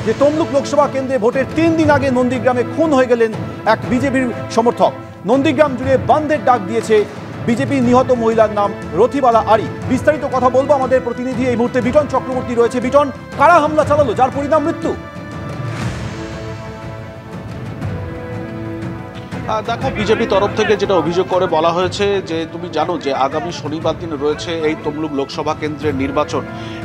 যে তমলুক লোকসভা কেন্দ্রে ভোটের 3 দিন আগে নন্দীগ্রামে খুন হয়ে গেলেন এক বিজেপির সমর্থক। নন্দীগ্রাম জুড়ে বন্ধের ডাক দিয়েছে বিজেপি। নিহত মহিলার নাম রথিবালা আরি। বিস্তারিত কথা বলবো আমাদের প্রতিনিধি এই মুহূর্তে বিটন চক্রবর্তী রয়েছে। বিটন, কারা হামলা চালালো যার পরিণাম মৃত্যু? দেখো, বিজেপি তরফ থেকে যেটা অভিযোগ করে বলা হয়েছে যে তুমি জানো যে আগামী শনিবার দিন রয়েছে এই তমলুক লোকসভা কেন্দ্রের নির্বাচন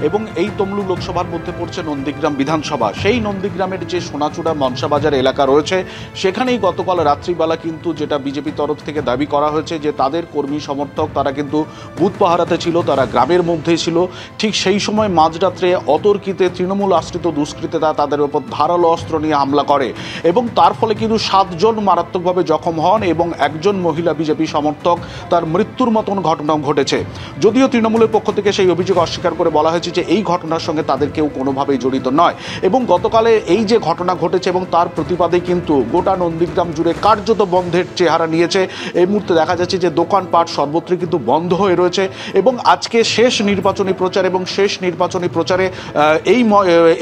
এবং এই তমলুক লোকসভার মধ্যে পড়ছে নন্দীগ্রাম বিধানসভা। সেই নন্দীগ্রামের যে সোনাচূড়া মনসাবাজার এলাকা রয়েছে সেখানেই গতকাল রাত্রিবেলা কিন্তু যেটা বিজেপি তরফ থেকে দাবি করা হয়েছে যে তাদের কর্মী সমর্থক তারা কিন্তু বুথ পাহারাতে ছিল, তারা গ্রামের মধ্যেই ছিল। ঠিক সেই সময় মাঝরাত্রে অতর্কিতে তৃণমূল আশ্রিত দুষ্কৃতীরা তাদের উপর ধারালো অস্ত্র নিয়ে হামলা করে এবং তার ফলে কিন্তু 7 জন মারাত্মকভাবে জখম হন এবং একজন মহিলা বিজেপি সমর্থক তার মৃত্যুর মতন ঘটনা ঘটেছে। যদিও তৃণমূলের পক্ষ থেকে সেই অভিযোগ অস্বীকার করে বলা হয়েছে যে এই ঘটনার সঙ্গে তাদের কেউ কোনোভাবেই জড়িত নয় এবং গতকালে এই যে ঘটনা ঘটেছে এবং তার প্রতিবাদে কিন্তু গোটা নন্দীগ্রাম জুড়ে কার্যত বন্ধের চেহারা নিয়েছে। এই মুহূর্তে দেখা যাচ্ছে যে দোকানপাট সর্বত্র কিন্তু বন্ধ হয়ে রয়েছে এবং আজকে শেষ নির্বাচনী প্রচার এবং শেষ নির্বাচনী প্রচারে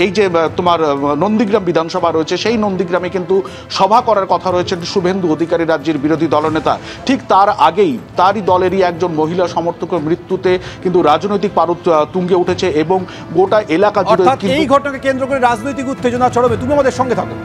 এই যে তোমার নন্দীগ্রাম বিধানসভা রয়েছে সেই নন্দীগ্রামে কিন্তু সভা করার কথা রয়েছে শুভেন্দু অধিকারী, রাজ্যের বিরোধী দলনেতা। ঠিক তার আগেই তারই দলেরই একজন মহিলা সমর্থকের মৃত্যুতে কিন্তু রাজনৈতিক পারদ তুঙ্গে উঠেছে এবং গোটা এলাকা জুড়ে এই ঘটনাকে কেন্দ্র করে রাজনৈতিক উত্তেজনা ছড়াবে। তুমি আমাদের সঙ্গে থাকো।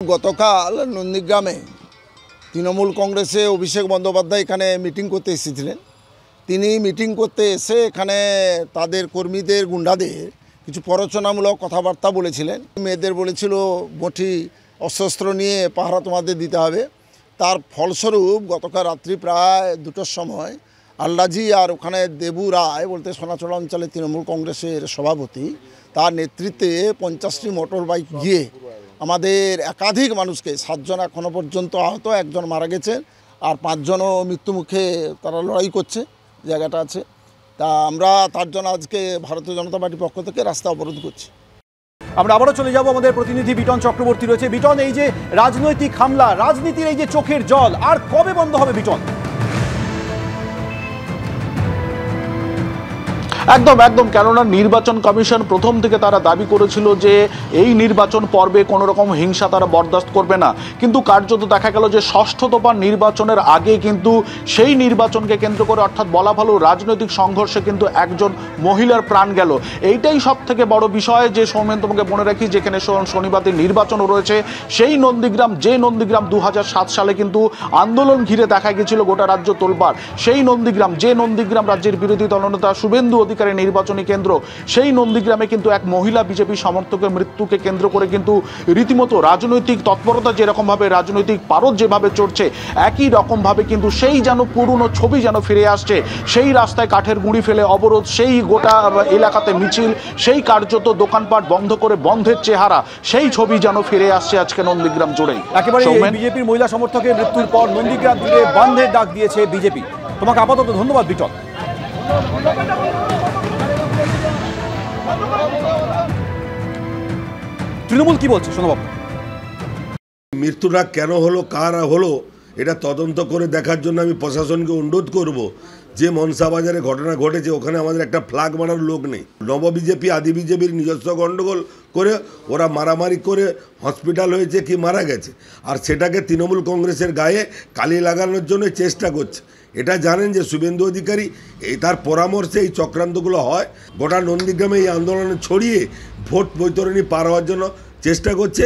গতকাল নন্দীগ্রামে তৃণমূল কংগ্রেসে অভিষেক বন্দ্যোপাধ্যায় এখানে মিটিং করতে এসেছিলেন। তিনি মিটিং করতে এসে এখানে তাদের কর্মীদের গুন্ডাদের কিছু প্ররোচনামূলক কথাবার্তা বলেছিলেন। মেয়েদের বলেছিল বটি অস্ত্র নিয়ে পাহারা তোমাদের দিতে হবে। তার ফলস্বরূপ গতকাল রাত্রি প্রায় 2টোর সময় আল্লাজি আর ওখানে দেবু রায় বলতে সোনাচূড়া অঞ্চলে তৃণমূল কংগ্রেসের সভাপতি, তার নেতৃত্বে 50টি মোটর বাইক গিয়ে আমাদের একাধিক মানুষকে 7 জন এখনও পর্যন্ত আহত, 1 জন মারা গেছেন আর 5 জনও মৃত্যুমুখে তারা লড়াই করছে জায়গাটা আছে। তা আমরা তার জন্য আজকে ভারতীয় জনতা পার্টির পক্ষ থেকে রাস্তা অবরোধ করছি। আমরা আবারও চলে যাব, আমাদের প্রতিনিধি বিটন চক্রবর্তী রয়েছে। বিটন, এই যে রাজনৈতিক হামলা, রাজনীতির এই যে চোখের জল আর কবে বন্ধ হবে বিটন? একদম কেননা নির্বাচন কমিশন প্রথম থেকে তারা দাবি করেছিল যে এই নির্বাচন পর্বে কোনো রকম হিংসা তারা বরদাস্ত করবে না, কিন্তু কার্যত দেখা গেল যে 6ষ্ঠ দফার নির্বাচনের আগে কিন্তু সেই নির্বাচনকে কেন্দ্র করে অর্থাৎ বলা ভালো রাজনৈতিক সংঘর্ষে কিন্তু একজন মহিলার প্রাণ গেল। এইটাই সব থেকে বড় বিষয় যে সৌমেন তোমাকে মনে রাখি যেখানে শনিবারের নির্বাচনও রয়েছে সেই নন্দীগ্রাম, যে নন্দীগ্রাম 2007 সালে কিন্তু আন্দোলন ঘিরে দেখা গেছিল গোটা রাজ্য তোলপাড়। সেই নন্দীগ্রাম, যে নন্দীগ্রাম রাজ্যের বিরোধী দলনেতা শুভেন্দু নির্বাচনী কেন্দ্র, সেই নন্দীগ্রামে কিন্তু এক মহিলা বিজেপি সমর্থকের মৃত্যুকে কেন্দ্র করে কিন্তু রীতিমতো রাজনৈতিক তৎপরতা যেরকম ভাবে রাজনৈতিক পারদ যেভাবে চড়ছে একই রকম ভাবে কিন্তু সেই যেন পুরনো ছবি যেন ফিরে আসছে। সেই রাস্তায় কাঠের গুঁড়ি ফেলে অবরোধ, সেই গোটা এলাকাতে মিছিল, সেই কার্যত দোকানপাট বন্ধ করে বন্ধের চেহারা, সেই ছবি যেন ফিরে আসছে আজকে নন্দীগ্রাম জুড়ে। একেবারে বিজেপির মহিলা সমর্থকের মৃত্যুর পর নন্দীগ্রাম জুড়ে বন্ধের ডাক দিয়েছে বিজেপি। তোমাকে আপাতত ধন্যবাদ বিটন। তৃণমূল কি বলছে শোনো বাবু? মৃত্যুটা কেন হলো, কার হলো, এটা তদন্ত করে দেখার জন্য আমি প্রশাসনকে অনুরোধ করব। যে মনসাবাজারে ঘটনা ঘটেছে ওখানে আমাদের একটা ফ্ল্যাগ মারার লোক নেই। নব বিজেপি আদি বিজেপির নিজস্ব গণ্ডগোল করে ওরা মারামারি করে হসপিটাল হয়েছে কি মারা গেছে, আর সেটাকে তৃণমূল কংগ্রেসের গায়ে কালি লাগানোর জন্য চেষ্টা করছে। এটা জানেন যে শুভেন্দু অধিকারী তার পরামর্শে এই চক্রান্তগুলো হয়। গোটা নন্দীগ্রামে এই আন্দোলনে ছড়িয়ে ভোট বৈতরণী পার হওয়ার জন্য চেষ্টা করছে।